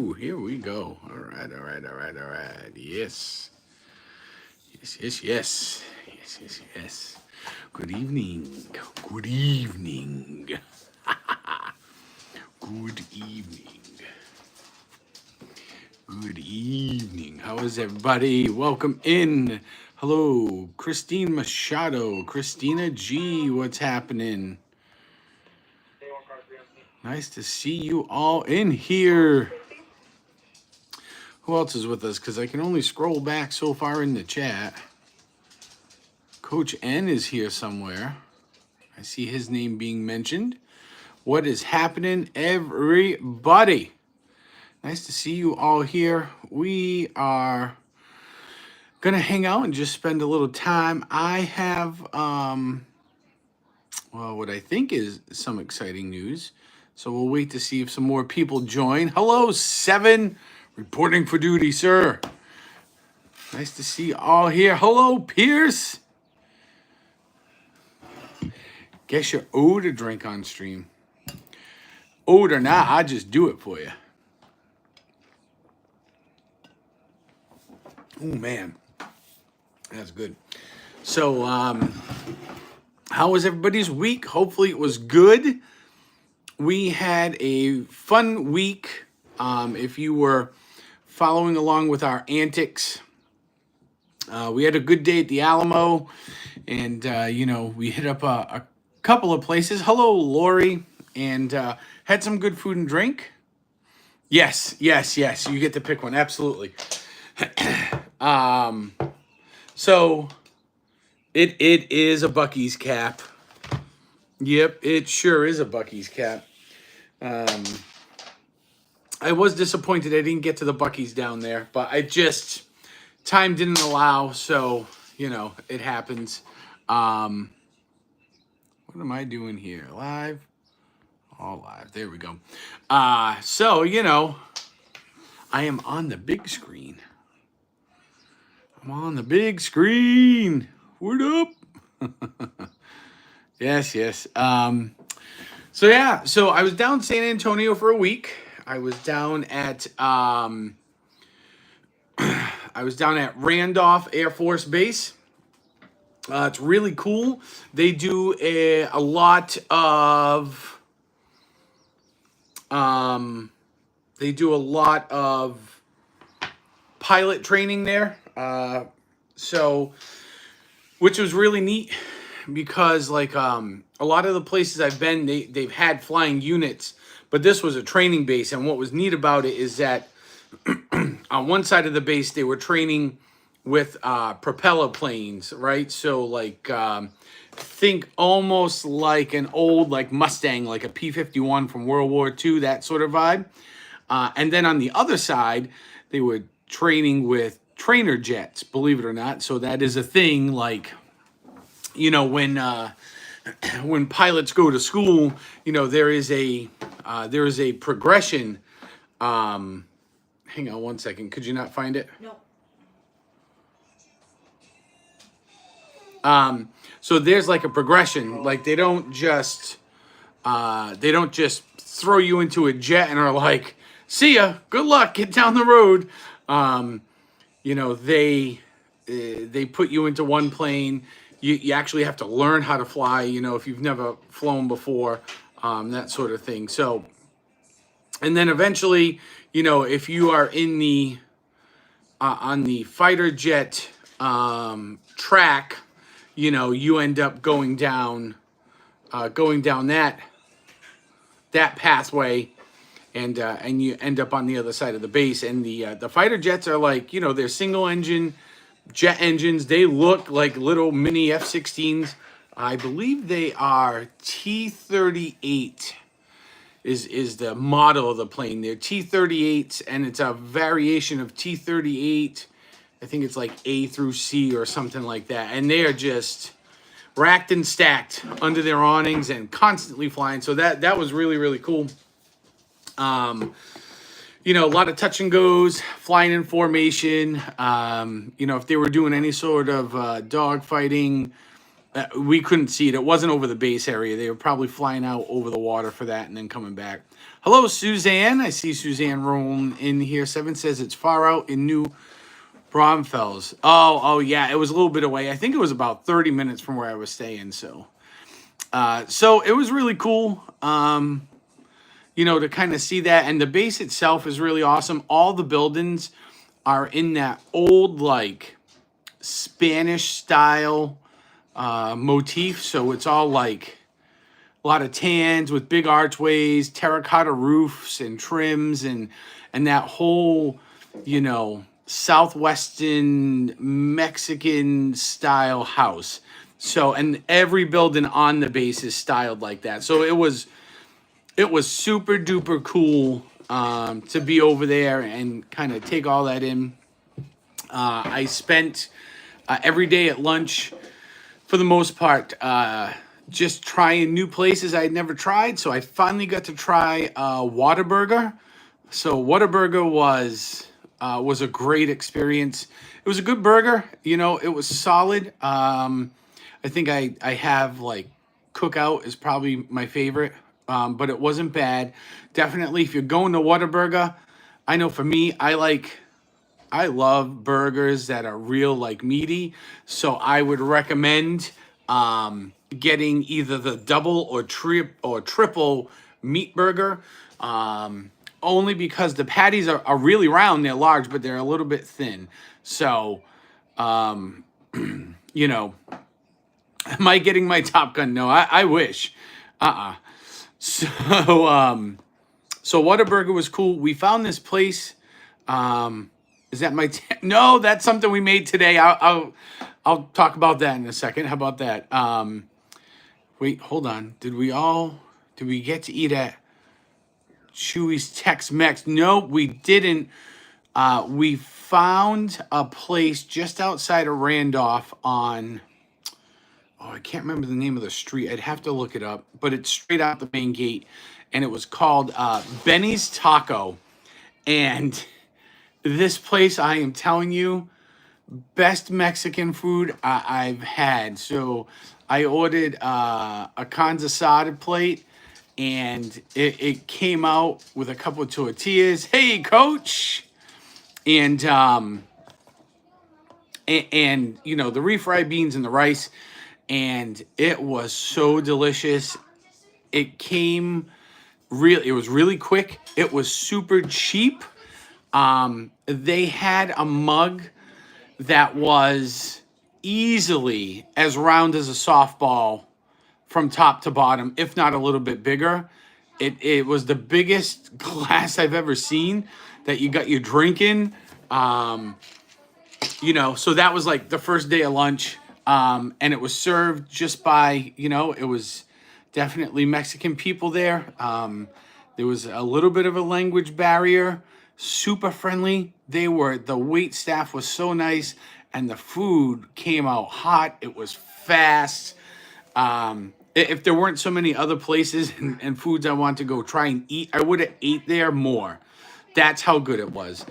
Ooh, here we go. All right, all right, all right, all right. Yes. Yes, yes, yes. Yes, yes, yes. Good evening. Good evening. Good evening. Good evening. How is everybody? Welcome in. Hello, Christine Machado, Christina G. What's happening? Nice to see you all in here. Who else is with us? Because I can only scroll back so far in the chat. Coach N is here somewhere. I see his name being mentioned. What is happening, everybody? Nice to see you all here. We are gonna hang out and just spend a little time. I have well, what I think is some exciting news. So we'll wait to see if some more people join. Hello, Seven, reporting for duty, sir. Nice to see you all here. Hello, Pierce. Guess you're owed a drink on stream. Owed or not, I just do it for you. Oh man, that's good. So, how was everybody's week? Hopefully, it was good. We had a fun week. If you were following along with our antics, we had a good day at the Alamo, and we hit up a couple of places. Hello, Lori, and had some good food and drink. Yes, yes, yes. You get to pick one. Absolutely. So it is a Buc-ee's cap. Yep, it sure is a Buc-ee's cap. I was disappointed I didn't get to the Buc-ee's down there, but time didn't allow, so it happens. What am I doing here? Live? All live. There we go. So I am on the big screen. I'm on the big screen. What up? Yes, yes. So I was down in San Antonio for a week. I was down at Randolph Air Force Base. It's really cool. They do a lot of pilot training there. Which was really neat because a lot of the places I've been, they've had flying units, but this was a training base. And what was neat about it is that on one side of the base, they were training with propeller planes, right? So think almost like an old Mustang, like a P-51 from World War II, that sort of vibe. And then on the other side, they were training with trainer jets, believe it or not. So that is a thing, when pilots go to school, there is a progression. Hang on one second. Could you not find it? No. So there's a progression. They don't just throw you into a jet and are like, see ya, good luck, get down the road. They put you into one plane. You actually have to learn how to fly, if you've never flown before, that sort of thing. So, and then eventually, if you are in the on the fighter jet track, you end up going down that pathway, and you end up on the other side of the base. And the fighter jets are they're single engine jet engines. They look like little mini F-16s. I believe they are T-38 is the model of the plane. They're T-38s, and it's a variation of T-38. I think it's A through C or something like that. And they are just racked and stacked under their awnings and constantly flying. So that was really, really cool. A lot of touch and goes, flying in formation. If they were doing any sort of dog fighting, We couldn't see it. It wasn't over the base area. They were probably flying out over the water for that and then coming back. Hello, Suzanne. I see Suzanne rolling in here. Seven says it's far out in New Braunfels. Oh, yeah. It was a little bit away. I think it was about 30 minutes from where I was staying. So it was really cool. To kind of see that. And the base itself is really awesome. All the buildings are in that old, like, Spanish style motif. So it's all like a lot of tans with big archways, terracotta roofs and trims, and that whole, southwestern Mexican style house. So, and every building on the base is styled like that. So it was super duper cool to be over there and kind of take all that in. I spent every day at lunch, for the most part, just trying new places I'd never tried. So I finally got to try Whataburger. So Whataburger was a great experience. It was a good burger. It was solid. I think I have, like, Cookout is probably my favorite, but it wasn't bad. Definitely, if you're going to Whataburger, I know for me, I love burgers that are real, like, meaty. So I would recommend getting either the double or triple meat burger. Only because the patties are really round. They're large, but they're a little bit thin. So, am I getting my Top Gun? No, I wish. So, so Whataburger was cool. We found this place. Is that my? No, that's something we made today. I'll talk about that in a second. How about that? Wait, hold on. Did we get to eat at Chewy's Tex-Mex? No, we didn't. We found a place just outside of Randolph on, I can't remember the name of the street. I'd have to look it up, but it's straight out the main gate, and it was called Benny's Taco. And this place, I am telling you, best Mexican food I've had. So I ordered a carne asada plate, and it came out with a couple of tortillas. Hey, Coach! And the refried beans and the rice, and it was so delicious. It was really quick. It was super cheap. They had a mug that was easily as round as a softball from top to bottom, if not a little bit bigger. It was the biggest glass I've ever seen that you got your drink in. So that was like the first day of lunch. And it was served just by, it was definitely Mexican people there. There was a little bit of a language barrier. Super friendly. The wait staff was so nice, and the food came out hot. It was fast. If there weren't so many other places and foods I wanted to go try and eat, I would have ate there more. That's how good it was.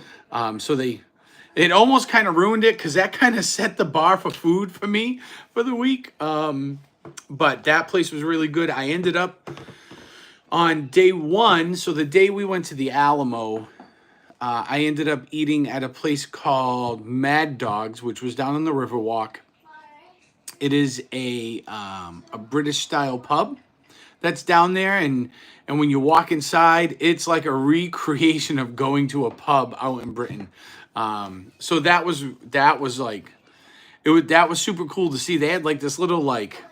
It almost kind of ruined it, because that kind of set the bar for food for me for the week. But that place was really good. I ended up on day one, so the day we went to the Alamo, I ended up eating at a place called Mad Dogs, which was down on the Riverwalk. It is a British style pub that's down there, and when you walk inside, it's like a recreation of going to a pub out in Britain. So that was super cool to see. They had like this little like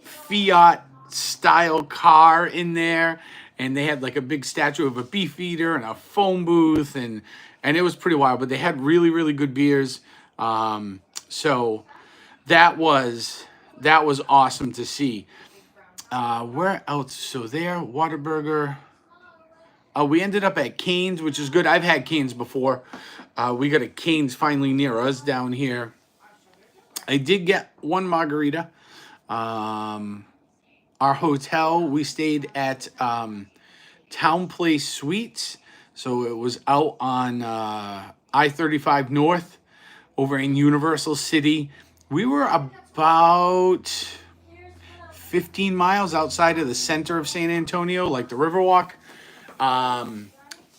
Fiat style car in there, and they had like a big statue of a beef eater and a phone booth, and it was pretty wild. But they had really, really good beers. So that was awesome to see. Where else? So there, Whataburger. We ended up at Cane's, which is good. I've had Cane's before. We got a Cane's finally near us down here. I did get one margarita. Our hotel, we stayed at Town Place Suites. So it was out on I-35 North over in Universal City. We were about 15 miles outside of the center of San Antonio, like the Riverwalk.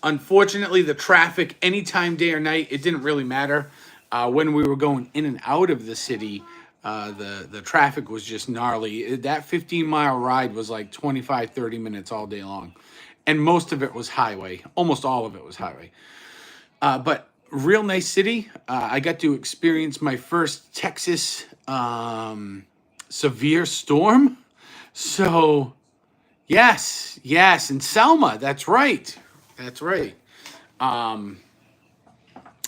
Unfortunately, the traffic, anytime, day or night, it didn't really matter. When we were going in and out of the city, the traffic was just gnarly. That 15-mile ride was like 25, 30 minutes all day long. And most of it was highway. Almost all of it was highway. But real nice city. I got to experience my first Texas severe storm. So, yes, and Selma. That's right. That's right.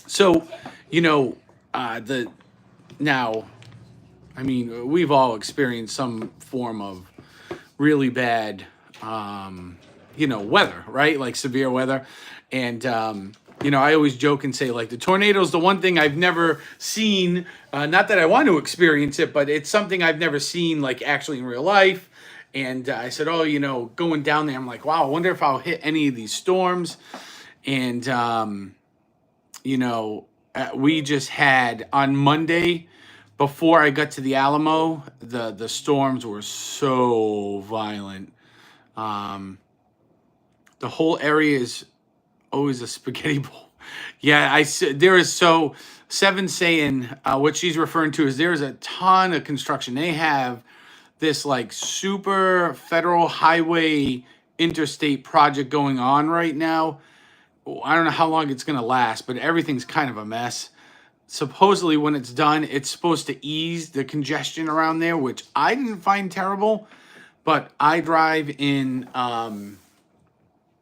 So, you know, the now, I mean, we've all experienced some form of really bad, weather, right? Like severe weather. And, I always joke and say, like, the tornado is the one thing I've never seen. Not that I want to experience it, but it's something I've never seen, like, actually in real life. And I said, oh, going down there, I'm like, wow, I wonder if I'll hit any of these storms. And, we just had on Monday, before I got to the Alamo, the storms were so violent. The whole area is always a spaghetti bowl. Yeah, there is so Seven saying what she's referring to is there's a ton of construction. They have this like super federal highway interstate project going on right now. I don't know how long it's going to last, but everything's kind of a mess. Supposedly when it's done, it's supposed to ease the congestion around there, which I didn't find terrible. But I drive in,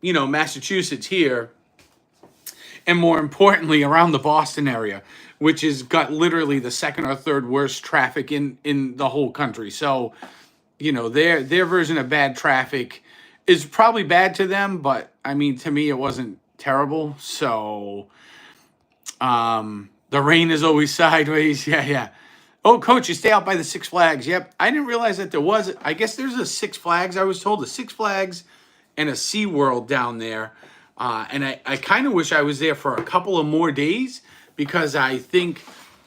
Massachusetts here, and more importantly, around the Boston area, which has got literally the second or third worst traffic in the whole country. So, their version of bad traffic is probably bad to them, but I mean, to me, it wasn't terrible. So, the rain is always sideways. Yeah. Oh, Coach, you stay out by the Six Flags. Yep. I didn't realize that there was, I guess there's a Six Flags. I was told a Six Flags and a SeaWorld down there. And I kind of wish I was there for a couple of more days because I think,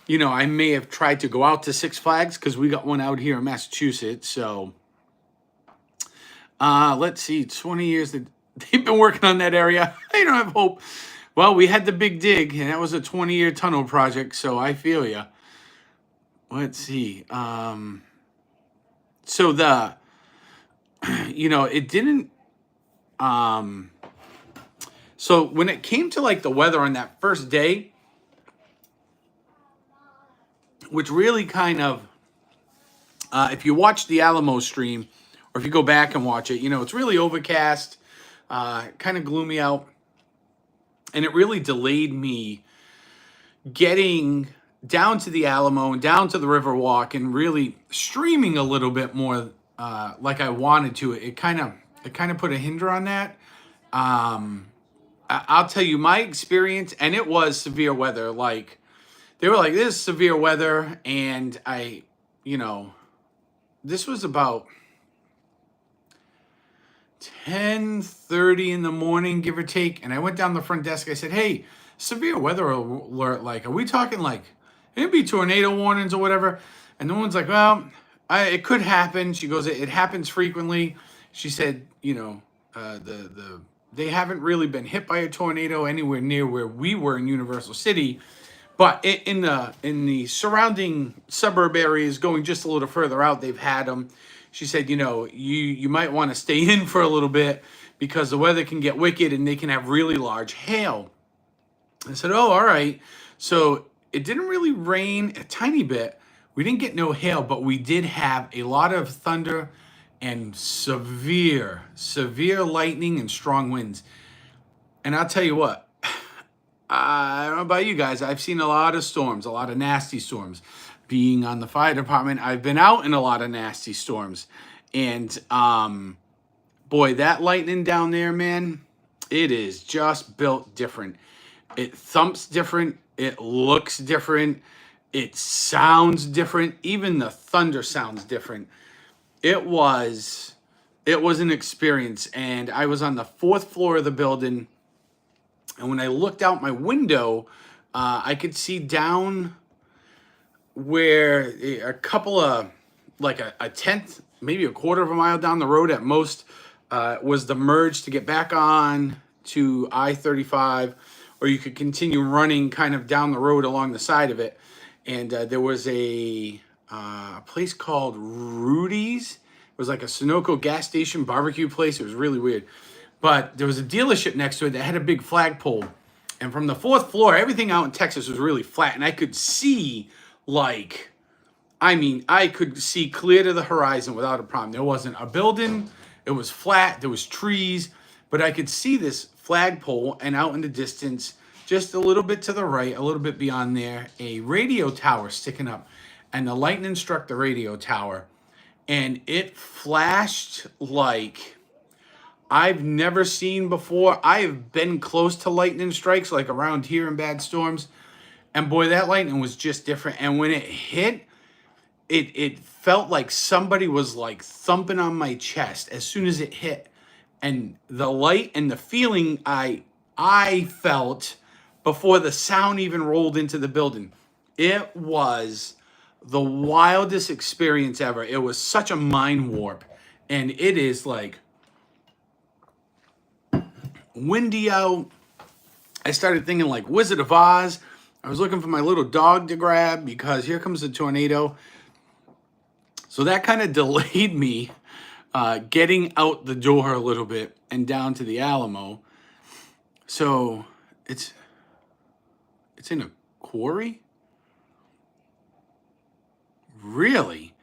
I may have tried to go out to Six Flags because we got one out here in Massachusetts. So, let's see, 20 years that they've been working on that area. I don't have hope. Well, we had the big dig, and that was a 20-year tunnel project, so I feel you. Let's see. So it didn't. So when it came to like the weather on that first day, which really kind of, if you watch the Alamo stream, or if you go back and watch it, it's really overcast, kind of gloomy out. And it really delayed me getting down to the Alamo and down to the Riverwalk and really streaming a little bit more like I wanted to. It kind of put a hinder on that. I'll tell you my experience, and it was severe weather. Like they were like, this is severe weather, and this was about 10:30 in the morning, give or take. And I went down the front desk. I said, hey, severe weather alert. Like, are we talking like it'd be tornado warnings or whatever? And the one's like, well, it could happen. She goes, it happens frequently. She said, they haven't really been hit by a tornado anywhere near where we were in Universal City. But in the surrounding suburb areas going just a little further out, they've had them. She said, you might want to stay in for a little bit because the weather can get wicked and they can have really large hail. I said, oh, all right. So it didn't really rain a tiny bit. We didn't get no hail, but we did have a lot of thunder and severe lightning and strong winds. And I'll tell you what, I don't know about you guys. I've seen a lot of storms, a lot of nasty storms. Being on the fire department, I've been out in a lot of nasty storms. And boy, that lightning down there, man, it is just built different. It thumps different. It looks different. It sounds different. Even the thunder sounds different. It was an experience. And I was on the 4th floor of the building. And when I looked out my window, I could see down where a couple of like a tenth, maybe a quarter of a mile down the road at most, was the merge to get back on to I-35, or you could continue running kind of down the road along the side of it. And there was a place called Rudy's. It was like a Sunoco gas station barbecue place. It was really weird. But there was a dealership next to it that had a big flagpole. And from the fourth floor, everything out in Texas was really flat. And I could see, like, I mean, I could see clear to the horizon without a problem. There wasn't a building. It was flat. There was trees. But I could see this flagpole, and out in the distance, just a little bit to the right, a little bit beyond there, a radio tower sticking up. And the lightning struck the radio tower. And it flashed like I've never seen before. I have been close to lightning strikes, like around here in bad storms. And boy, that lightning was just different. And when it hit, it felt like somebody was like thumping on my chest as soon as it hit. And the light and the feeling I felt before the sound even rolled into the building. It was the wildest experience ever. It was such a mind warp. And it is like windy out. I started thinking like Wizard of Oz. I was looking for my little dog to grab because here comes the tornado. So that kind of delayed me getting out the door a little bit and down to the Alamo. So it's in a quarry? Really?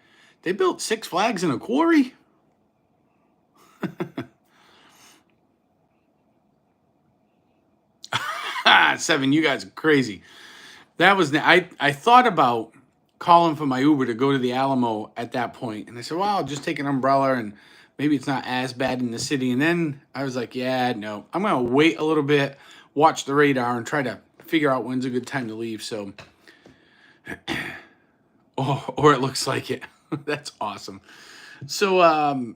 They built Six Flags in a quarry? Seven, you guys are crazy. That was I thought about calling for my Uber to go to the Alamo at that point, and I said, "Well, I'll just take an umbrella, and maybe it's not as bad in the city." And then I was like, "Yeah, no, I'm gonna wait a little bit, watch the radar, and try to figure out when's a good time to leave." So, or it looks like it. That's awesome. So,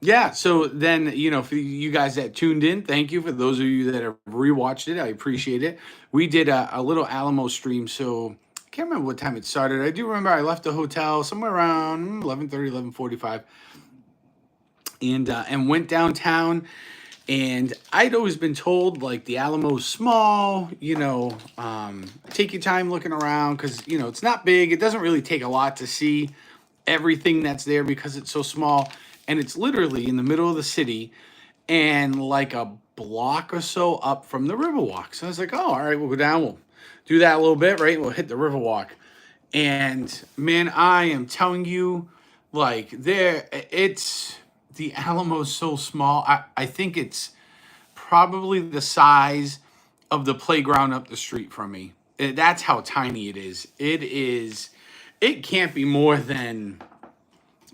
yeah, so then, for you guys that tuned in, thank you. For those of you that have rewatched it, I appreciate it. We did a little Alamo stream, so I can't remember what time it started. I do remember I left the hotel somewhere around 11:30, 11:45, and went downtown. And I'd always been told, like, the Alamo's small, take your time looking around because, it's not big. It doesn't really take a lot to see everything that's there because it's so small. And it's literally in the middle of the city and like a block or so up from the Riverwalk. So I was like, oh, all right, we'll go down. We'll do that a little bit, right? We'll hit the Riverwalk. And man, I am telling you, like, the Alamo's so small. I think it's probably the size of the playground up the street from me. That's how tiny it is. It can't be more than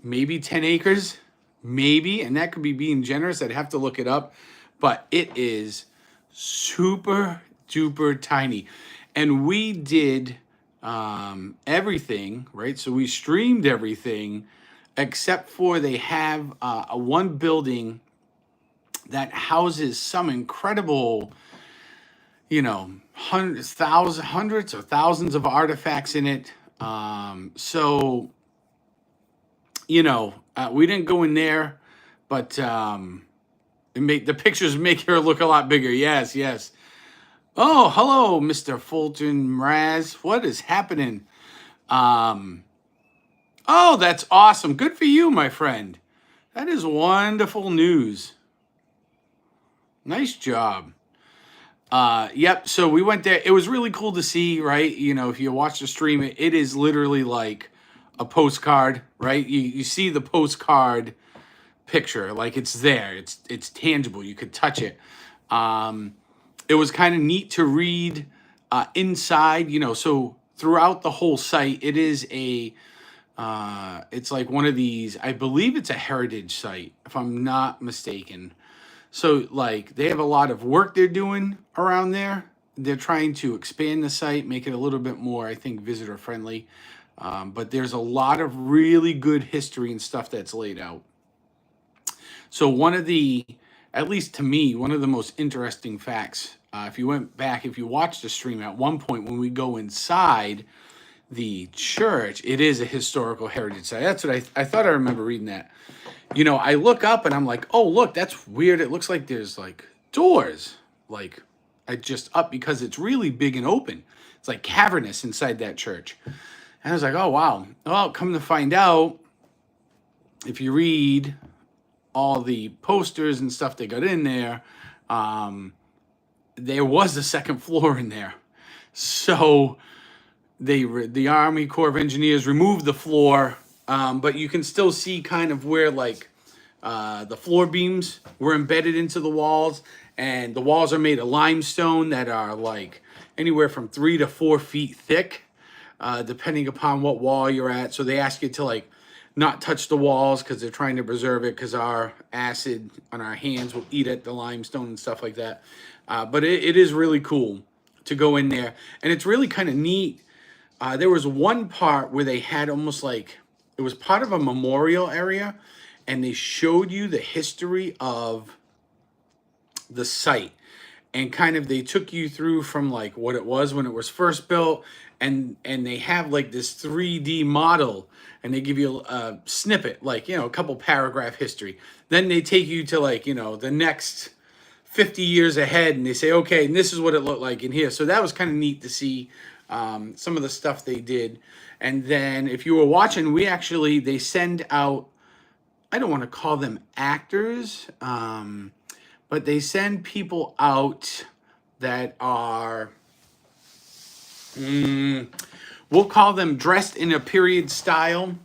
maybe 10 acres, maybe, and that could be being generous. I'd have to look it up, but it is super duper tiny. And we did everything, right? So we streamed everything except for they have a one building that houses some incredible, hundreds or thousands of artifacts in it. So, we didn't go in there, but the pictures make her look a lot bigger. Yes, yes. Oh, hello, Mr. Fulton Mraz. What is happening? Oh, that's awesome. Good for you, my friend. That is wonderful news. Nice job. Yep. So we went there. It was really cool to see, right? If you watch the stream, it is literally like a postcard, right? You see the postcard picture, like it's there. It's tangible. You could touch it. It was kind of neat to read inside, so throughout the whole site, it is it's like one of these, I believe it's a heritage site, if I'm not mistaken. So, like, they have a lot of work they're doing around there. They're trying to expand the site, make it a little bit more, I think, visitor friendly. But there's a lot of really good history and stuff that's laid out. So at least to me, one of the most interesting facts, if you watched the stream at one point when we go inside, the church, it is a historical heritage site. That's what I thought I remember reading that. I look up and I'm like, oh, look, that's weird. It looks like there's like doors, like I just up because it's really big and open. It's like cavernous inside that church. And I was like, oh, wow. Well, come to find out, if you read all the posters and stuff they got in there, there was a second floor in there. So the Army Corps of Engineers removed the floor, but you can still see kind of where like the floor beams were embedded into the walls, and the walls are made of limestone that are like anywhere from 3 to 4 feet thick, depending upon what wall you're at. So they ask you to like not touch the walls because they're trying to preserve it, because our acid on our hands will eat at the limestone and stuff like that. But it is really cool to go in there, and it's really kind of neat. There was one part where they had almost like it was part of a memorial area, and they showed you the history of the site, and kind of they took you through from like what it was when it was first built, and they have like this 3D model, and they give you a snippet, like a couple paragraph history. Then they take you to like the next 50 years ahead, and they say, okay, and this is what it looked like in here. So that was kind of neat to see some of the stuff they did. And then if you were watching, they send out, I don't want to call them actors, but they send people out that are, we'll call them dressed in a period style,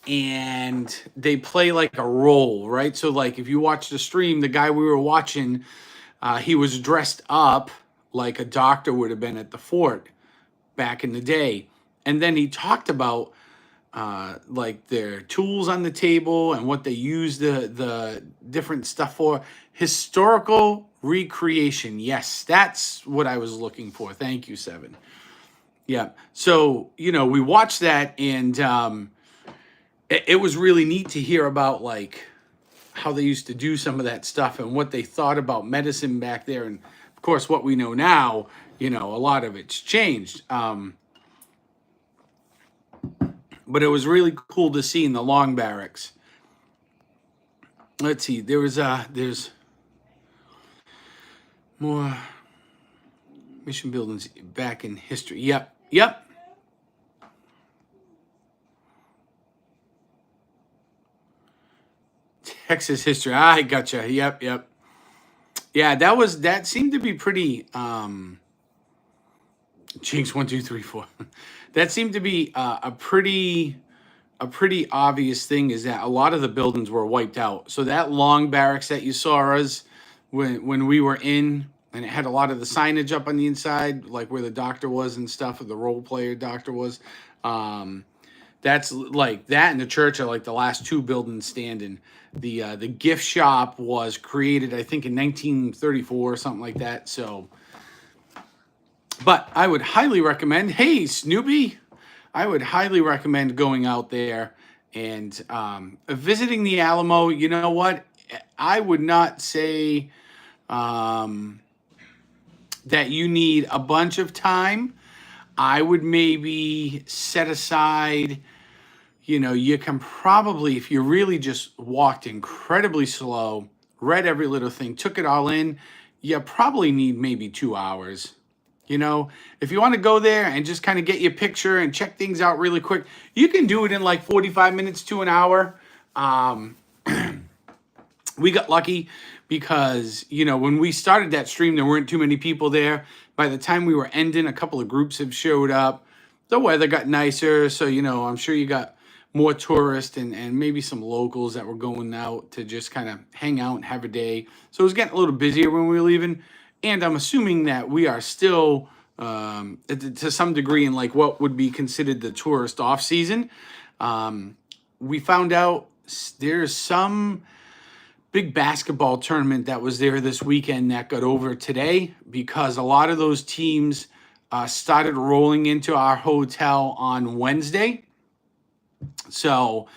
and they play like a role, right? So like if you watch the stream, the guy we were watching, he was dressed up like a doctor would have been at the fort back in the day. And then he talked about like their tools on the table and what they use the different stuff for. Historical recreation. Yes, that's what I was looking for. Thank you, Seven. Yeah. So, we watched that, and it was really neat to hear about like how they used to do some of that stuff and what they thought about medicine back there. And of course, what we know now, a lot of it's changed. But it was really cool to see in the long barracks. Let's see, there's more mission buildings back in history. Yep. Texas history. I gotcha. Yep. Yeah, that seemed to be pretty Jinx 1, 2, 3, 4. That seemed to be a pretty obvious thing, is that a lot of the buildings were wiped out. So that long barracks that you saw us when we were in, and it had a lot of the signage up on the inside, like where the doctor was and stuff, or the role player doctor was. That's like that, and the church are like the last 2 buildings standing. The gift shop was created, I think, in 1934 or something like that. So, but I would highly recommend. Hey, Snoopy, I would highly recommend going out there and visiting the Alamo. You know what? I would not say that you need a bunch of time. I would maybe set aside, you can probably, if you really just walked incredibly slow, read every little thing, took it all in, you probably need maybe 2 hours. If you want to go there and just kind of get your picture and check things out really quick, you can do it in like 45 minutes to an hour. We got lucky because, when we started that stream, there weren't too many people there. By the time we were ending, a couple of groups have showed up. The weather got nicer, so, I'm sure you got more tourists and maybe some locals that were going out to just kind of hang out and have a day. So it was getting a little busier when we were leaving. And I'm assuming that we are still, to some degree, in like what would be considered the tourist off season. We found out there's some big basketball tournament that was there this weekend that got over today, because a lot of those teams started rolling into our hotel on Wednesday. So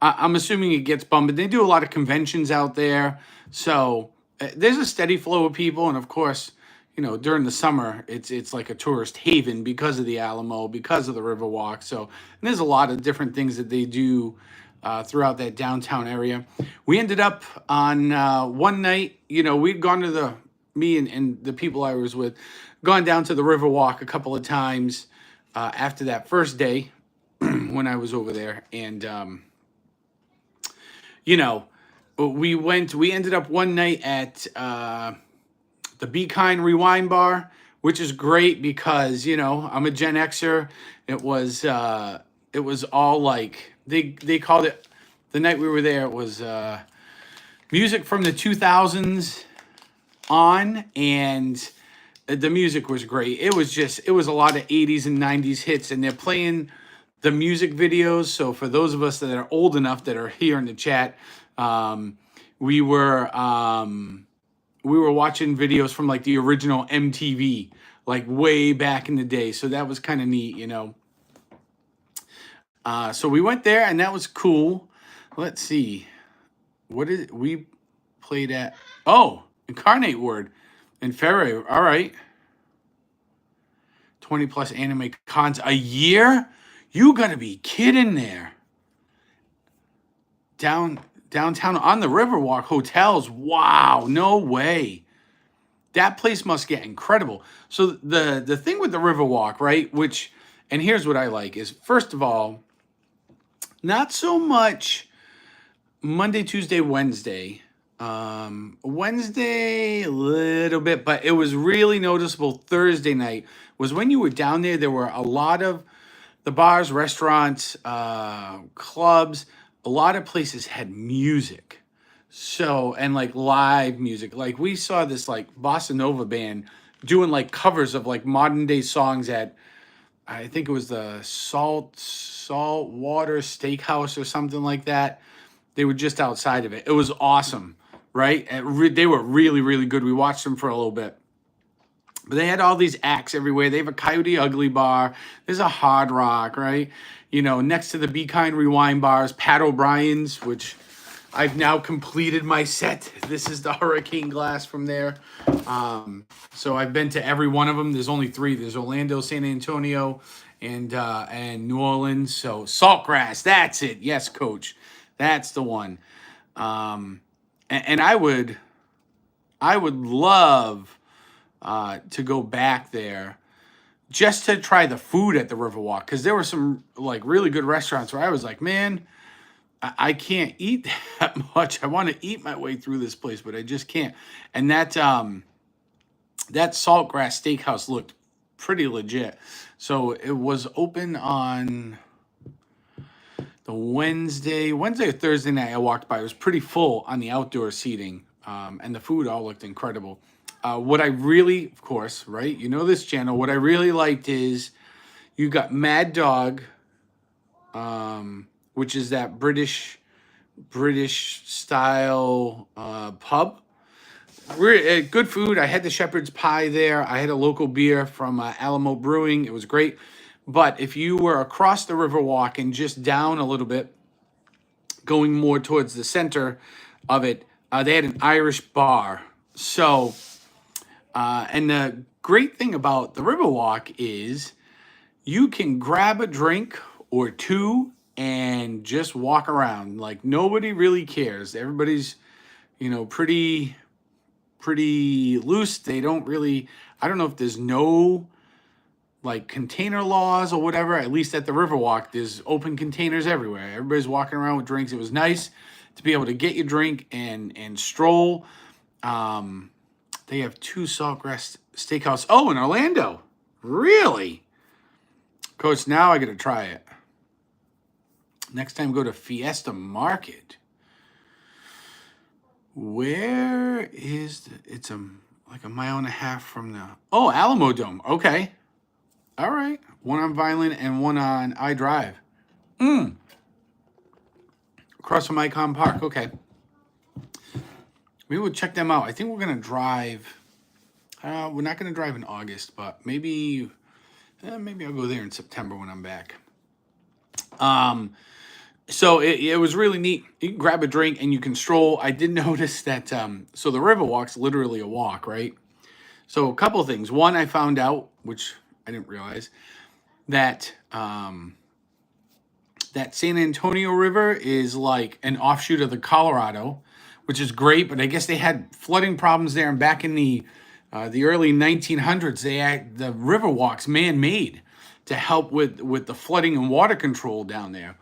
I'm assuming it gets bumped. They do a lot of conventions out there. So there's a steady flow of people. And of course, during the summer, it's like a tourist haven because of the Alamo, because of the Riverwalk. So, and there's a lot of different things that they do throughout that downtown area. We ended up on one night, we'd gone to me and the people I was with, gone down to the Riverwalk a couple of times after that first day when I was over there. And, you know, we ended up one night at the Be Kind Rewind Bar, which is great because I'm a Gen Xer. It was all like they called it the night we were there. It was music from the 2000s on, and the music was great. It was a lot of 80s and 90s hits, and they're playing the music videos. So for those of us that are old enough that are here in the chat, we were watching videos from like the original MTV, like way back in the day. So that was kind of neat. So we went there, and that was cool. Let's see, what did we played at? Oh, Incarnate Word in February. All right, 20 plus anime cons a year. You gotta be kidding there. Downtown on the Riverwalk hotels. Wow, no way. That place must get incredible. So the thing with the Riverwalk, right? And here's what I like is, first of all, not so much Monday, Tuesday, Wednesday. Wednesday a little bit, but it was really noticeable Thursday night was when you were down there. There were a lot of the bars, restaurants, clubs, a lot of places had music. So, and like live music. Like we saw this like bossa nova band doing like covers of like modern day songs at, I think it was the Saltwater Steakhouse or something like that. They were just outside of it. It was awesome, right? They were really, really good. We watched them for a little bit. But they had all these acts everywhere. They have a Coyote Ugly bar. There's a Hard Rock, right? Next to the Be Kind Rewind bars, Pat O'Brien's, which I've now completed my set. This is the Hurricane Glass from there. So I've been to every one of them. There's only 3. There's Orlando, San Antonio, and New Orleans. So Saltgrass, that's it. Yes, Coach, that's the one. And I would love to go back there just to try the food at the Riverwalk, because there were some like really good restaurants where I was like, man, I can't eat that much. I want to eat my way through this place, but I just can't. And that Saltgrass Steakhouse looked pretty legit. So it was open on the Wednesday or Thursday night. I walked by. It was pretty full on the outdoor seating, and the food all looked incredible. What I really, of course, right? This channel. What I really liked is you got Mad Dog, which is that British style pub. Good food. I had the shepherd's pie there. I had a local beer from Alamo Brewing. It was great. But if you were across the Riverwalk and just down a little bit, going more towards the center of it, they had an Irish bar. So, and the great thing about the Riverwalk is you can grab a drink or two and just walk around. Like nobody really cares. Everybody's, pretty loose. They don't really, I don't know if there's no like container laws or whatever. At least at the Riverwalk, there's open containers everywhere. Everybody's walking around with drinks. It was nice to be able to get your drink and stroll. They have 2 Saltgrass Steakhouse. Oh, in Orlando. Really? Coach, now I got to try it. Next time, go to Fiesta Market. Where is it's like a mile and a half from the Alamo Dome. Okay. All right. One on Violin and one on iDrive. Across from Icon Park. Okay. Maybe we'll check them out. I think we're going to drive. We're not going to drive in August, but maybe I'll go there in September when I'm back. So it was really neat. You can grab a drink and you can stroll. I did notice that, so the Riverwalk's literally a walk, right? So a couple of things. One, I found out, which I didn't realize, that that San Antonio River is like an offshoot of the Colorado, which is great. But I guess they had flooding problems there, and back in the early 1900s, they had the river walks man-made to help with the flooding and water control down there,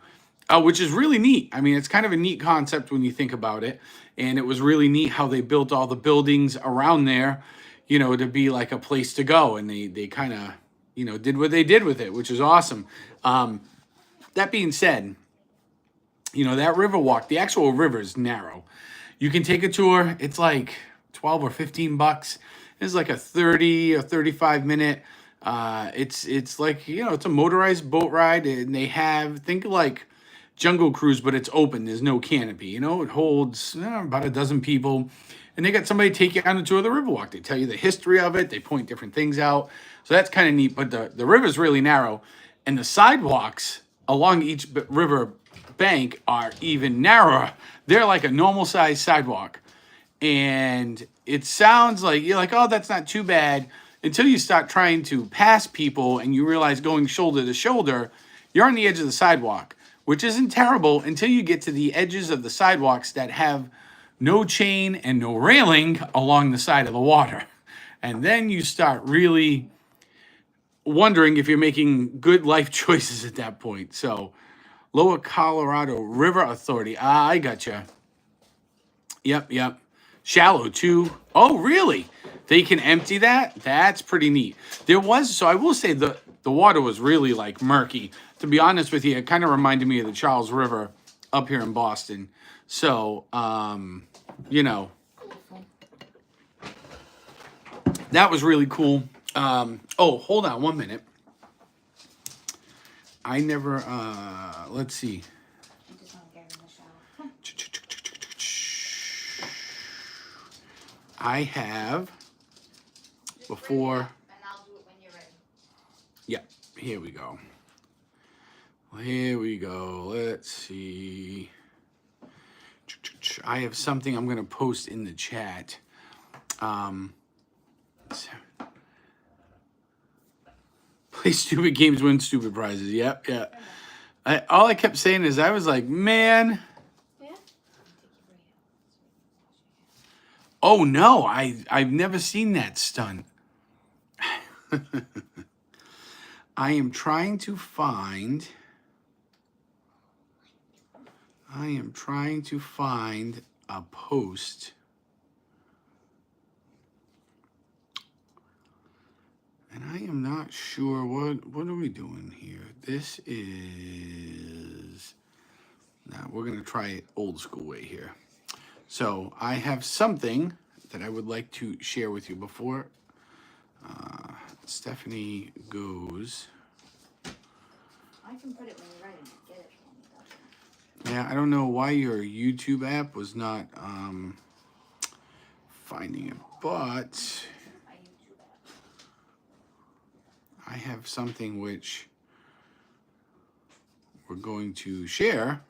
which is really neat. I mean, it's kind of a neat concept when you think about it. And it was really neat how they built all the buildings around there, to be like a place to go. And they kind of, did what they did with it, which is awesome. That being said, that river walk, the actual river is narrow. You can take a tour. It's like 12 or 15 bucks. It's like a 30 or 35 minute. It's like, it's a motorized boat ride, and they think like Jungle Cruise, but it's open. There's no canopy. It holds about a dozen people, and they got somebody take you on a tour of the Riverwalk. They tell you the history of it. They point different things out. So that's kind of neat. But the river's really narrow, and the sidewalks along each river bank are even narrower. They're like a normal size sidewalk, and it sounds like you're like, oh, that's not too bad, until you start trying to pass people and you realize going shoulder to shoulder, you're on the edge of the sidewalk, which isn't terrible until you get to the edges of the sidewalks that have no chain and no railing along the side of the water. And then you start really wondering if you're making good life choices at that point. So, Lower Colorado River Authority. I gotcha. Yep. Shallow too. Oh, really? They can empty that? That's pretty neat. So I will say the water was really like murky. To be honest with you, it kind of reminded me of the Charles River up here in Boston. So, that was really cool. Oh, hold on 1 minute. I never, let's see. I just want to get in the shower. I have before. And I'll do it when you're ready. Yep, here we go. Let's see. I have something I'm going to post in the chat. Play stupid games, win stupid prizes. Yep. All I kept saying is I was like, man. Yeah? Oh no, I've never seen that stunt. I am trying to find a post. And I am not sure what are we doing here. This is now we're gonna try it old school way here. So I have something that I would like to share with you before Stephanie goes. I can put it when you're ready. Get it for me. Yeah, I don't know why your YouTube app was not finding it, but My YouTube app. I have something which we're going to share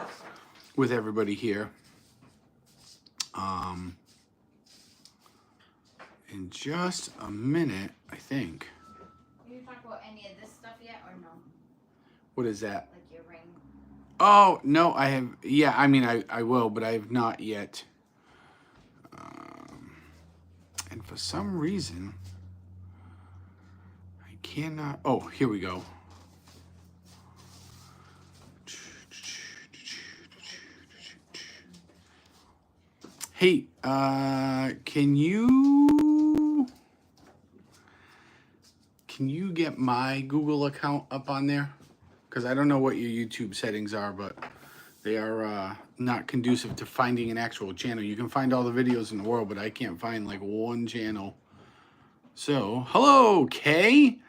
with everybody here in just a minute, I think. Did you talk about any of this stuff yet or no? What is that? Like your ring? Oh, no, I have. Yeah, I mean, I will, but I have not yet. And for some reason, I cannot. Oh, here we go. Hey, can you get my Google account up on there? Because I don't know what your YouTube settings are, but they are not conducive to finding an actual channel. You can find all the videos in the world, but I can't find like one channel. So, hello, Kay.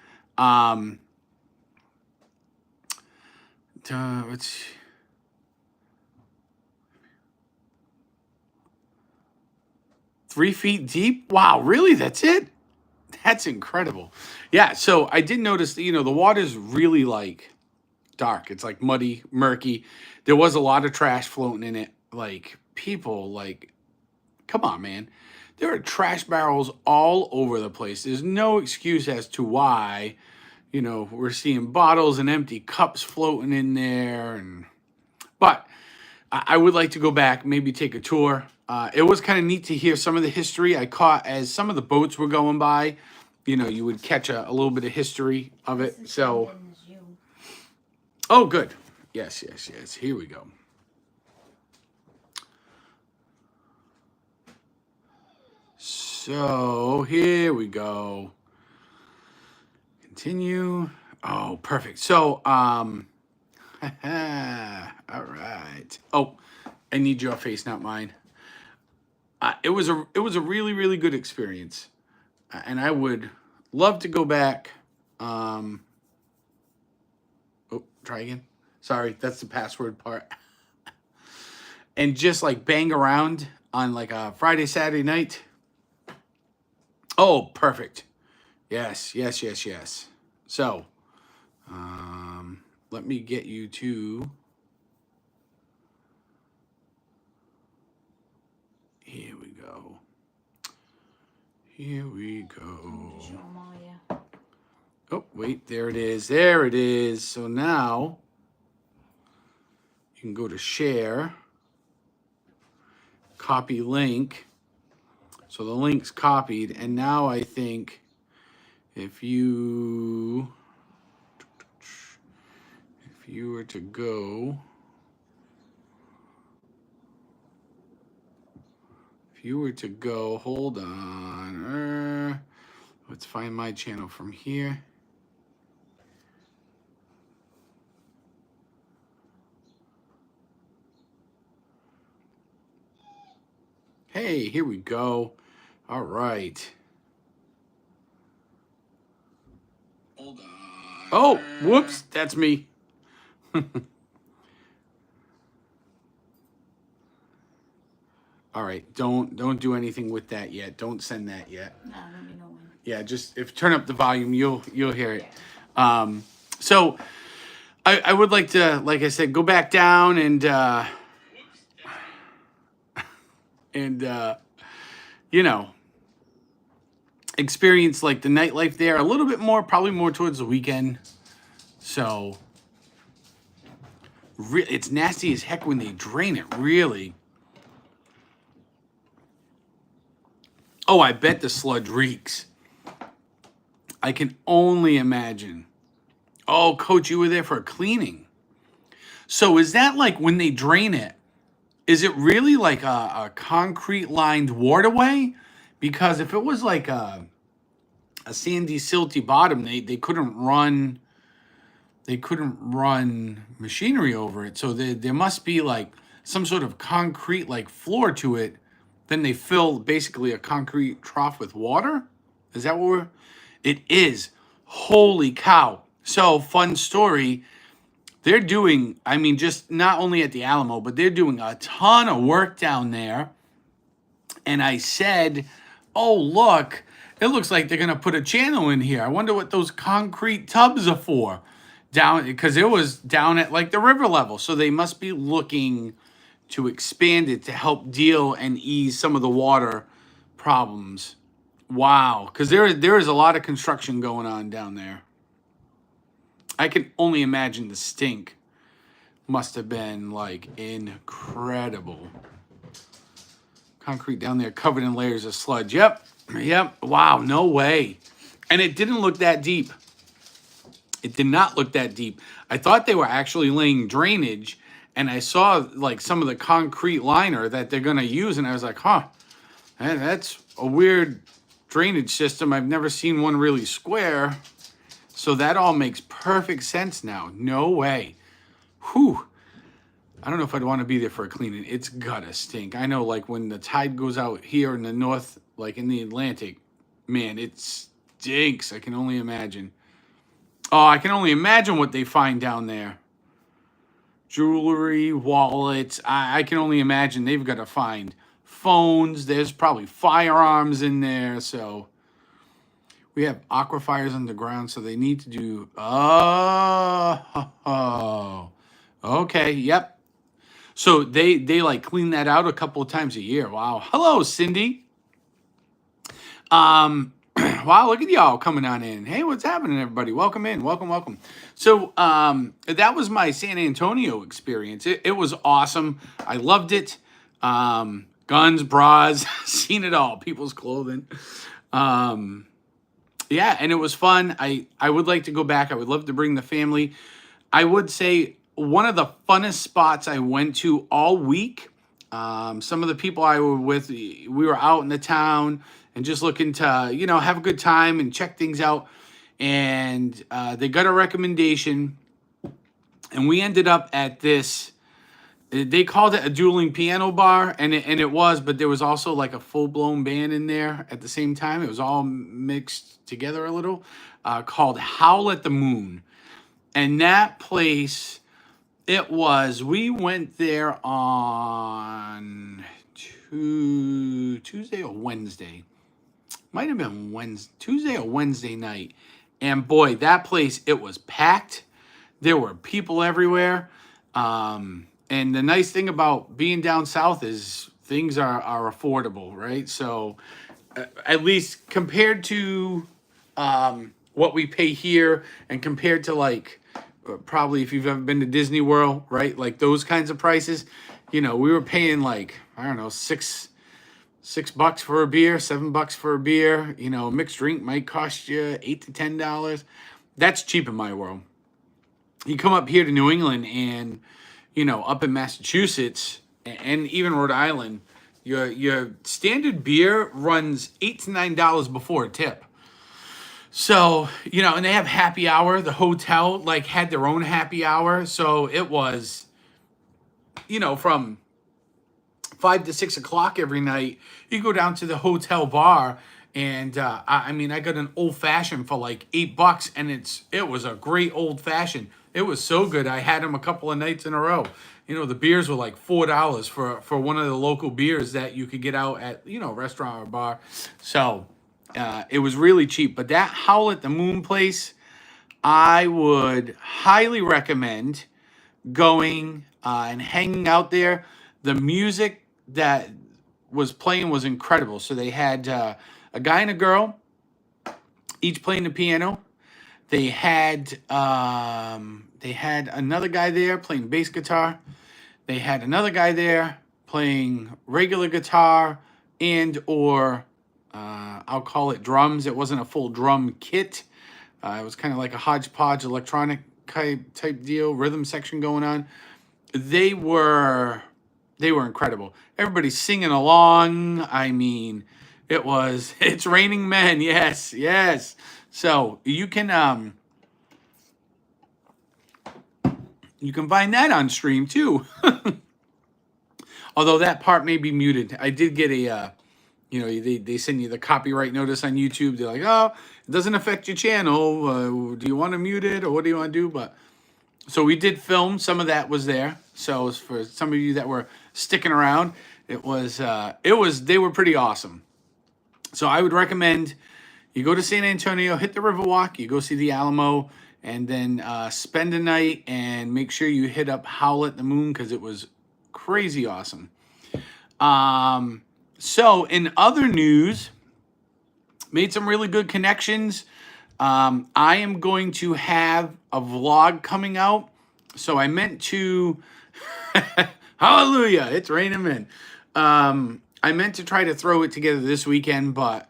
Let's see. Three feet deep? Wow, really? That's it? That's incredible. Yeah, so I did notice that, the water's really like dark. It's like muddy, murky. There was a lot of trash floating in it. Like, people, like, come on, man. there are trash barrels all over the place. There's no excuse as to why, we're seeing bottles and empty cups floating in there. But I would like to go back, maybe take a tour. It was kind of neat to hear some of the history I caught as some of the boats were going by. You would catch a little bit of history of This it. is So, Brendan's you. oh, good. Yes. Here we go. So, here we go. Continue. Oh, perfect. So, all right. Oh, I need your face, not mine. It was a really, really good experience, and I would love to go back. Oh, try again. Sorry, that's the password part. And just like bang around on like a Friday, Saturday night. Oh, perfect. Yes. So, let me get you to. Here we go. Show 'em all, yeah. Oh, wait, there it is. There it is. So now you can go to share, copy link. So the link's copied. And now I think if you were to go, hold on. Let's find my channel from here. Hey, here we go. All right. Hold on. Oh, whoops, that's me. All right, don't do anything with that yet. Don't send that yet. No, let me know when. Yeah, just if turn up the volume, you'll hear it. So I would like to, like I said, go back down and experience like the nightlife there a little bit more, probably more towards the weekend. So it's nasty as heck when they drain it, really. Oh, I bet the sludge reeks. I can only imagine. Oh, Coach, you were there for a cleaning. So is that like when they drain it, is it really like a concrete lined waterway? Because if it was like a sandy, silty bottom, they couldn't run machinery over it. So there must be like some sort of concrete like floor to it. Then they fill basically a concrete trough with water. Is that what it is? Holy cow. So fun story. They're doing, I mean, just not only at the Alamo, but they're doing a ton of work down there. And I said, oh, look, it looks like they're going to put a channel in here. I wonder what those concrete tubs are for. Down, because it was down at like the river level. So they must be looking to expand it to help deal and ease some of the water problems. Wow. Because there is a lot of construction going on down there. I can only imagine the stink must have been like incredible. Concrete down there covered in layers of sludge. Yep. Wow, no way. And it didn't look that deep. It did not look that deep. I thought they were actually laying drainage, and I saw like some of the concrete liner that they're going to use, and I was like, that's a weird drainage system. I've never seen one really square. So that all makes perfect sense now. No way. Whew. I don't know if I'd want to be there for a cleaning. It's gotta stink. I know, like, when the tide goes out here in the north, like in the Atlantic, man, it stinks. I can only imagine. Oh, I can only imagine what they find down there. Jewelry, wallets. I can only imagine they've got to find phones. There's probably firearms in there. So we have aquifers underground, so they need to do. Oh, okay. Yep. So they like clean that out a couple of times a year. Wow. Hello, Cindy. Wow, look at y'all coming on in. Hey, what's happening, everybody? Welcome in. Welcome, welcome. So that was my San Antonio experience. It was awesome. I loved it. Guns, bras, seen it all. People's clothing. Yeah, and it was fun. I would like to go back. I would love to bring the family. I would say one of the funnest spots I went to all week. Some of the people I were with, we were out in the town and just looking to, have a good time and check things out. And they got a recommendation, and we ended up at this. They called it a dueling piano bar, and it was, but there was also like a full blown band in there at the same time. It was all mixed together a little, called Howl at the Moon, and that place. We went there on Tuesday or Wednesday. Might have been Tuesday or Wednesday night. And boy, that place, it was packed. There were people everywhere. And the nice thing about being down south is things are affordable, right? So at least compared to what we pay here and compared to like, probably if you've ever been to Disney World, right? Like those kinds of prices, we were paying like, I don't know, $6 for a beer, $7 for a beer. A mixed drink might cost you $8 to $10. That's cheap in my world. You come up here to New England and, up in Massachusetts and even Rhode Island, your standard beer runs $8 to $9 before a tip. So, and they have happy hour. The hotel had their own happy hour. So it was, from 5 to 6 o'clock every night, you go down to the hotel bar. And I got an old fashioned for like $8, and it was a great old fashioned. It was so good. I had them a couple of nights in a row. The beers were like $4 for one of the local beers that you could get out at, restaurant or bar. So it was really cheap. But that Howl at the Moon place, I would highly recommend going and hanging out there. The music that was playing was incredible. So they had a guy and a girl, each playing the piano. They had another guy there playing bass guitar. They had another guy there playing regular guitar or I'll call it drums. It wasn't a full drum kit. It was kind of like a hodgepodge electronic type deal, rhythm section going on. They were incredible. Everybody's singing along. It's Raining Men. Yes, yes. So you can find that on stream too. Although that part may be muted. I did get they send you the copyright notice on YouTube. They're like, oh, it doesn't affect your channel. Do you want to mute it or what do you want to do? But so we did film. Some of that was there. So for some of you that were sticking around, they were pretty awesome. So I would recommend you go to San Antonio, hit the Riverwalk, you go see the Alamo, and then spend a night and make sure you hit up Howl at the Moon because it was crazy awesome. So in other news, made some really good connections. I am going to have a vlog coming out. So I meant to, hallelujah, it's Raining Men. I meant to try to throw it together this weekend, but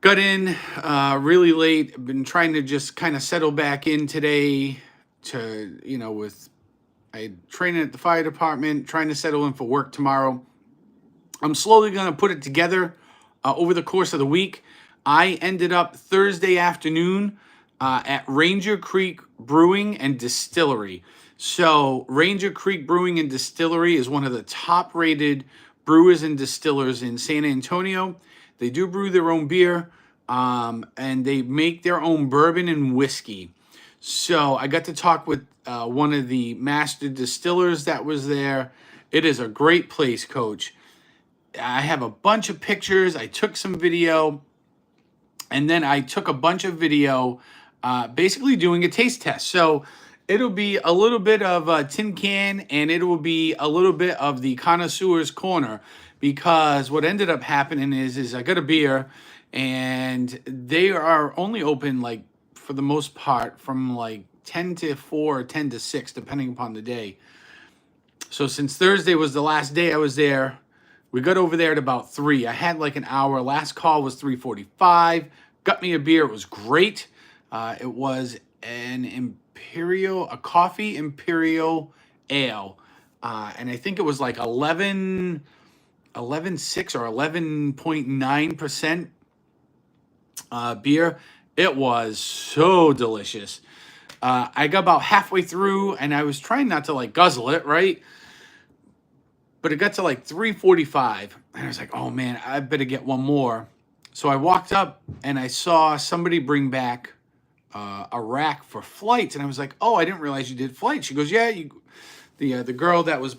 got in really late. I've been trying to just kind of settle back in today to, I training at the fire department, trying to settle in for work tomorrow. I'm slowly going to put it together over the course of the week. I ended up Thursday afternoon at Ranger Creek Brewing and Distillery. So Ranger Creek Brewing and Distillery is one of the top rated brewers and distillers in San Antonio. They do brew their own beer and they make their own bourbon and whiskey. So I got to talk with one of the master distillers that was there. It is a great place, Coach. I have a bunch of pictures. I took some video, and then I took a bunch of video basically doing a taste test. So it'll be a little bit of a tin can, and it will be a little bit of the Connoisseur's Corner. because what ended up happening is I got a beer, and they are only open like for the most part from like 10 to 4 or 10 to 6 depending upon the day. So since Thursday was the last day I was there, we got over there at about 3. I had like an hour. Last call was 3:45. Got me a beer. It was great. It was a coffee imperial ale, and I think it was like 11.6 or 11.9% beer. It was so delicious. I got about halfway through, and I was trying not to like guzzle it, right? But it got to like 3:45, and I was like, oh man, I better get one more. So I walked up and I saw somebody bring back a rack for flights, and I was like, oh, I didn't realize you did flights. She goes, yeah, the girl that was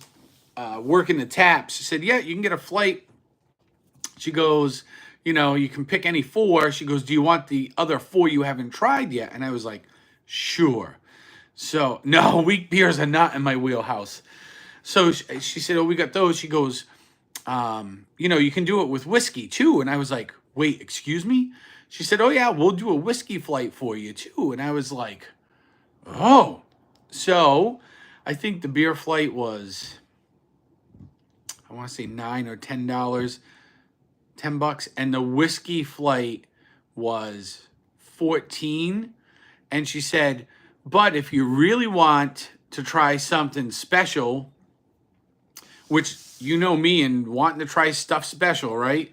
working the taps said, yeah, you can get a flight. She goes, you can pick any 4. She goes, do you want the other 4 you haven't tried yet? And I was like, sure. So no, weak beers are not in my wheelhouse. So she said, oh, we got those. She goes, you can do it with whiskey too. And I was like, wait, excuse me? She said, oh yeah, we'll do a whiskey flight for you too. And I was like, oh. So I think the beer flight was, I want to say $9 or $10, $10. And the whiskey flight was 14. And she said, but if you really want to try something special, which you know me and wanting to try stuff special, right?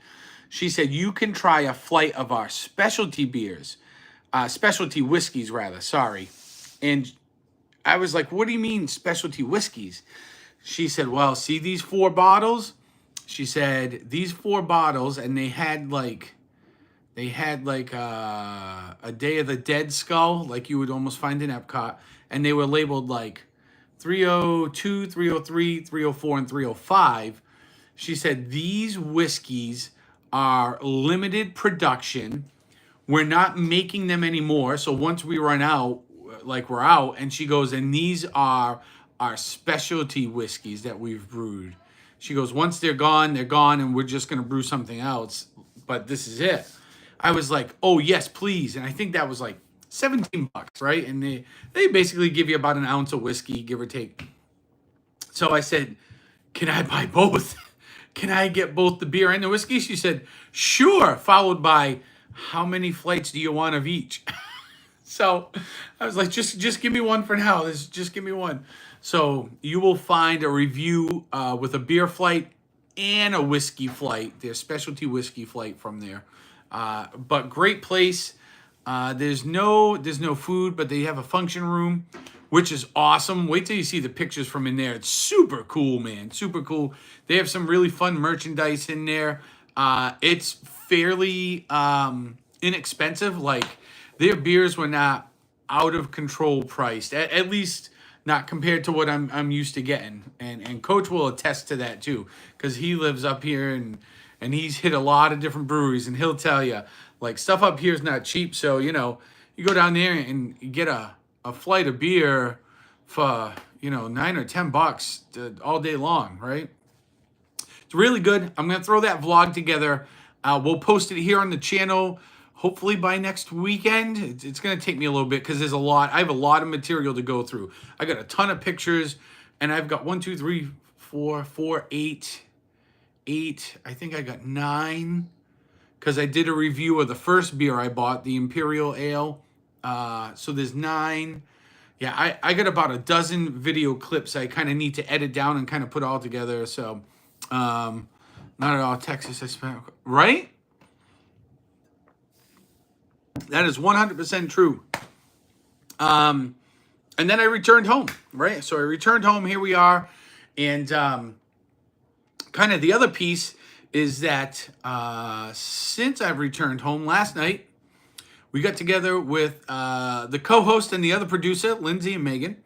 She said, you can try a flight of our specialty beers, specialty whiskeys rather, sorry. And I was like, what do you mean specialty whiskeys? She said, well, see these 4 bottles? She said, these 4 bottles, and they had like a Day of the Dead skull, like you would almost find in Epcot. And they were labeled like 302, 303, 304, and 305. She said, these whiskeys are limited production. We're not making them anymore. So once we run out, like we're out. And she goes, and these are our specialty whiskeys that we've brewed. She goes, once they're gone, and we're just going to brew something else. But this is it. I was like, oh, yes, please. And I think that was like $17, right? And they basically give you about an ounce of whiskey, give or take. So I said, can I buy both? Can I get both the beer and the whiskey? She said, sure. Followed by, how many flights do you want of each? So I was like, just give me one for now. Just give me one. So you will find a review with a beer flight and a whiskey flight, their specialty whiskey flight from there. But great place. There's no food, but they have a function room, which is awesome. Wait till you see the pictures from in there. It's super cool, man. Super cool. They have some really fun merchandise in there. It's fairly inexpensive. Like, their beers were not out of control priced, at least not compared to what I'm used to getting. And Coach will attest to that too, because he lives up here and he's hit a lot of different breweries, and he'll tell you, like, stuff up here is not cheap. So, you go down there and you get a flight of beer for, $9 or $10 all day long, right? It's really good. I'm going to throw that vlog together. We'll post it here on the channel, hopefully by next weekend. It's going to take me a little bit because I have a lot of material to go through. I got a ton of pictures, and I've got 1, 2, 3, 4, 8. I think I got 9, because I did a review of the first beer I bought, the Imperial Ale. So there's 9. Yeah, I got about a dozen video clips I kind of need to edit down and kind of put all together. So, not at all Texas, I spent, right? That is 100% true. And then I returned home, right? So I returned home. Here we are. And kind of the other piece is that since I've returned home last night, we got together with the co-host and the other producer, Lindsay and Megan.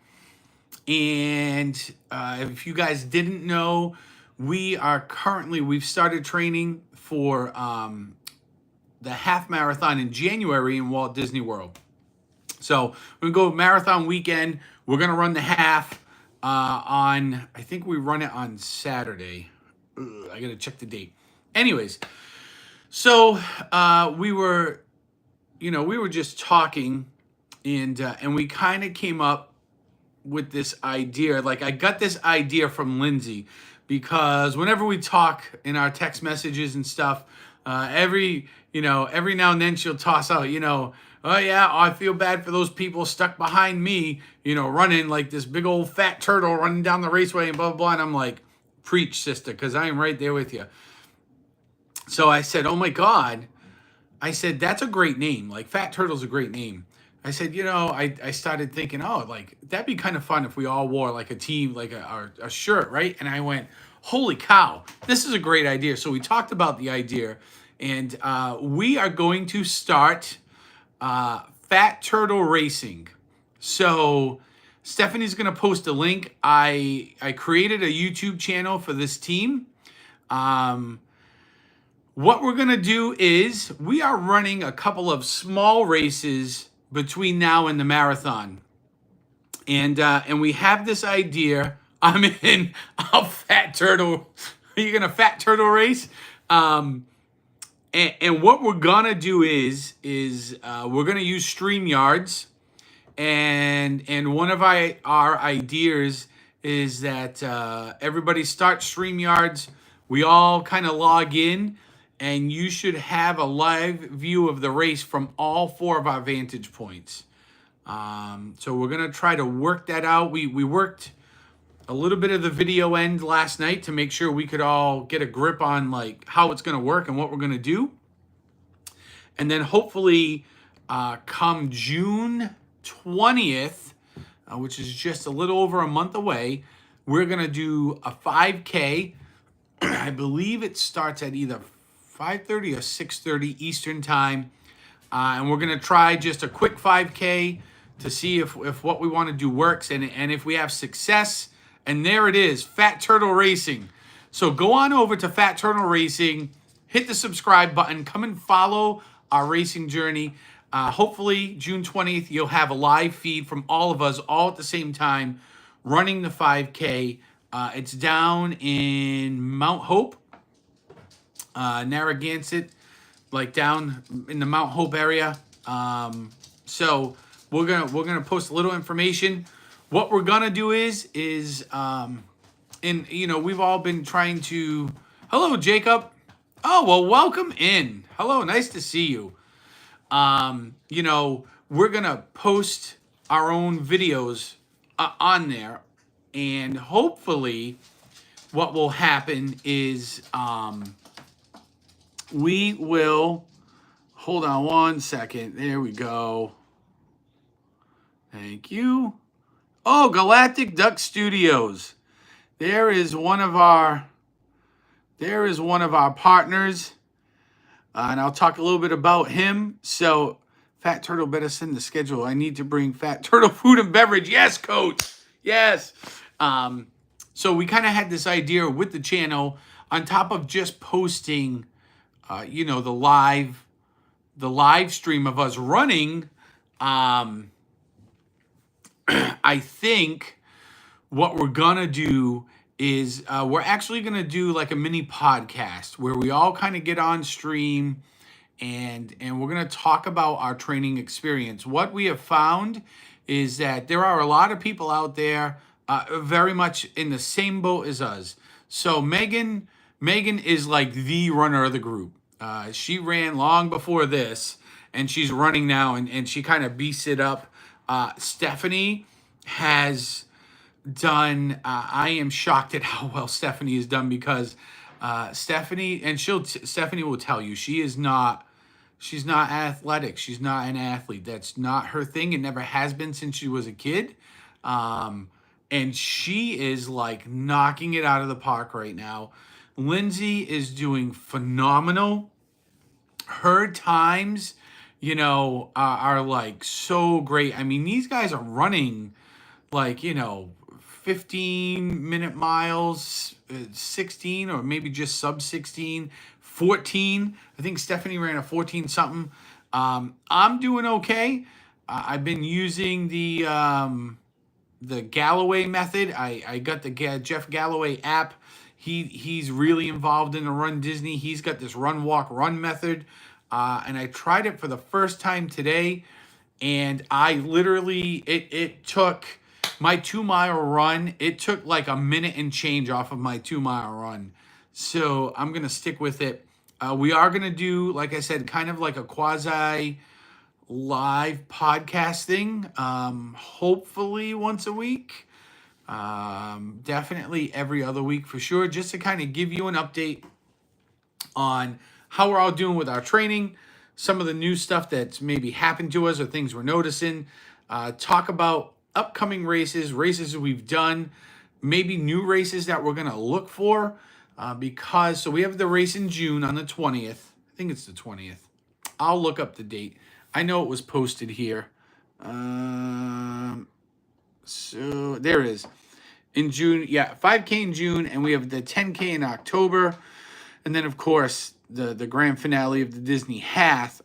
And if you guys didn't know, we've started training for the half marathon in January in Walt Disney World. So we're going to go marathon weekend. We're going to run the half I think we run it on Saturday. I gotta check the date. Anyways, so we were, we were just talking, and we kind of came up with this idea. Like I got this idea from Lindsay because whenever we talk in our text messages and stuff, every now and then she'll toss out, oh yeah, I feel bad for those people stuck behind me, running like this big old fat turtle running down the raceway and blah, blah, blah. And I'm like, preach, sister, because I am right there with you. So I said, oh my God. I said, that's a great name. Like Fat Turtle's a great name. I said, I started thinking, oh, like that'd be kind of fun if we all wore like a team, like a shirt, right? And I went, holy cow, this is a great idea. So we talked about the idea, and we are going to start Fat Turtle Racing. So Stephanie's going to post a link. I created a YouTube channel for this team. What we're going to do is we are running a couple of small races between now and the marathon. And we have this idea. I'm in a fat turtle. Are you going to fat turtle race? And what we're going to do is we're going to use StreamYards. And one of our ideas is that everybody starts StreamYards. We all kind of log in, and you should have a live view of the race from all 4 of our vantage points. So we're going to try to work that out. We worked a little bit of the video end last night to make sure we could all get a grip on like how it's going to work and what we're going to do. And then hopefully come June 20th, which is just a little over a month away, we're going to do a 5K. I believe it starts at either 5:30 or 6:30 Eastern time. And we're going to try just a quick 5K to see if what we want to do works and if we have success. And there it is, Fat Turtle Racing. So go on over to Fat Turtle Racing, hit the subscribe button, come and follow our racing journey. Hopefully, June 20th, you'll have a live feed from all of us all at the same time running the 5K. It's down in Mount Hope, Narragansett, like down in the Mount Hope area. So we're gonna post a little information. What we're gonna do is we've all been trying to. Hello, Jacob. Oh well, welcome in. Hello, nice to see you. We're gonna post our own videos on there, and hopefully, what will happen is we will. Hold on one second. There we go. Thank you. Oh, Galactic Duck Studios. There is one of our partners. And I'll talk a little bit about him. So, Fat Turtle better send the schedule. I need to bring Fat Turtle food and beverage. Yes, Coach. Yes. So we kind of had this idea with the channel on top of just posting, the live stream of us running. I think what we're gonna do is we're actually gonna do like a mini podcast where we all kind of get on stream and we're gonna talk about our training experience. What we have found is that there are a lot of people out there very much in the same boat as us. So Megan is like the runner of the group. She ran long before this, and she's running now, and she kind of beats it up. Stephanie has done. I am shocked at how well Stephanie has done because Stephanie will tell you she's not athletic. She's not an athlete. That's not her thing. It never has been since she was a kid. And she is like knocking it out of the park right now. Lindsay is doing phenomenal. Her times, are like so great. I mean, these guys are running like, 15-minute miles, 16 or maybe just sub 16, 14. I think Stephanie ran a 14 something. I'm doing okay. I've been using the Galloway method. I got the Jeff Galloway app. He's really involved in the Run Disney. He's got this run, walk, run method. And I tried it for the first time today. And I literally, it took my 2-mile run. It took like a minute and change off of my 2-mile run. So I'm going to stick with it. We are going to do, like I said, kind of like a quasi live podcast thing. Hopefully once a week. Definitely every other week for sure, just to kind of give you an update on how we're all doing with our training, some of the new stuff that's maybe happened to us or things we're noticing, talk about upcoming races we've done, maybe new races that we're going to look for, because so we have the race in June on the 20th. I think it's the 20th. I'll look up the date. I know it was posted here. So there it is. In June, yeah, 5K in June, and we have the 10K in October. And then, of course, the grand finale of the Disney half.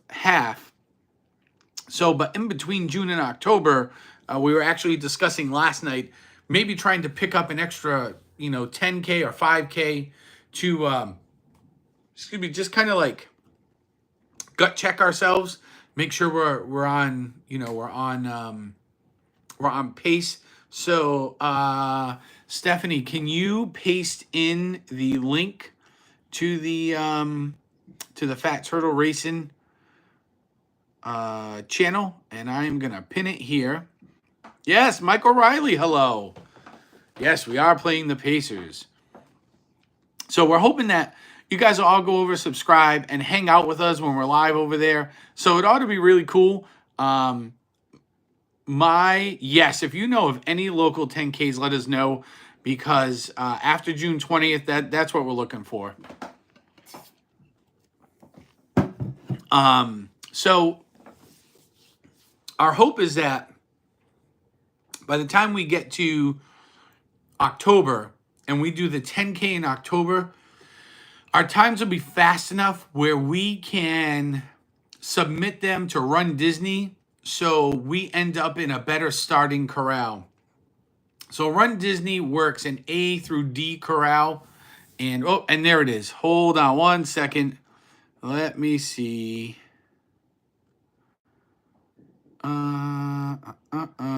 So, but in between June and October, we were actually discussing last night, maybe trying to pick up an extra, 10K or 5K to, just kind of like gut check ourselves, make sure we're on, we're on pace. So, Stephanie, can you paste in the link to the Fat Turtle Racing channel, and I'm gonna pin it here. Yes, Mike O'Reilly, hello. Yes, we are playing the Pacers. So we're hoping that you guys will all go over, subscribe, and hang out with us when we're live over there. So it ought to be really cool. Yes, if you know of any local 10Ks, let us know, because after June 20th, that's what we're looking for. So our hope is that by the time we get to October and we do the 10K in October, our times will be fast enough where we can submit them to Run Disney, so we end up in a better starting corral. So Run Disney works an A through D corral. And there it is. Hold on one second. Let me see.